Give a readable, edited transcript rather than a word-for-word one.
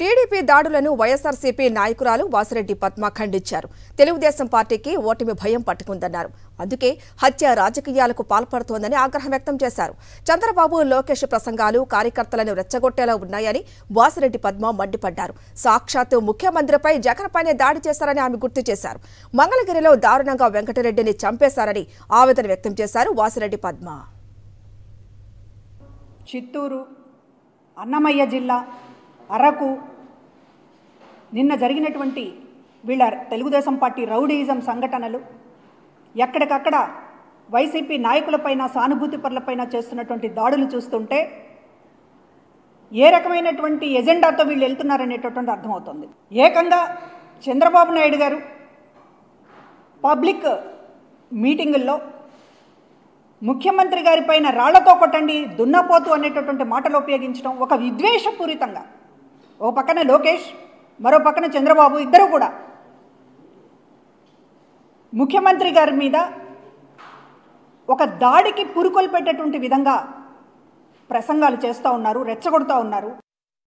TDP దాడులను వైఎస్ఆర్సీపీ నాయకురాలు వాసిరెడ్డి పద్మ ఖండించారు. తెలుగుదేశం పార్టీకి ఓటమి భయం పట్టుకుందన్నారు. అందుకే హత్య రాజకీయాలకు పాల్పడుతోందని ఆగ్రహం వ్యక్తం చేశారు. చంద్రబాబు, లోకేష్ ప్రసంగాలు కార్యకర్తలను రెచ్చగొట్టేలా ఉన్నాయని వాసిరెడ్డి పద్మ మండిపడ్డారు. సాక్షాత్తు ముఖ్యమంత్రిపై జగన్పైనే దాడి చేశారని ఆమె గుర్తు చేశారు. మంగళగిరిలో దారుణంగా వెంకటరెడ్డిని చంపేశారని ఆవేదన వ్యక్తం చేశారు వాసిరెడ్డి పద్మ. చిత్తూరు, అన్నమయ్య జిల్లా, అరకు నిన్న జరిగినటువంటి వీళ్ళ తెలుగుదేశం పార్టీ రౌడీయిజం సంఘటనలు, ఎక్కడికక్కడ వైసీపీ నాయకులపైన, సానుభూతి పరులపైన చేస్తున్నటువంటి దాడులు చూస్తుంటే ఏ రకమైనటువంటి ఎజెండాతో వీళ్ళు వెళ్తున్నారనేటటువంటి అర్థమవుతుంది. ఏకంగా చంద్రబాబు నాయుడు గారు పబ్లిక్ మీటింగుల్లో ముఖ్యమంత్రి గారి పైన రాళ్లతో కొట్టండి, దున్నపోతు అనేటటువంటి మాటలు ఉపయోగించడం ఒక విద్వేషపూరితంగా, ఓ పక్కన లోకేష్, మరో పక్కన చంద్రబాబు ఇద్దరు కూడా ముఖ్యమంత్రి గారి మీద ఒక దాడికి పురుకొల్పేటటువంటి విధంగా ప్రసంగాలు చేస్తూ ఉన్నారు, రెచ్చగొడుతూ ఉన్నారు.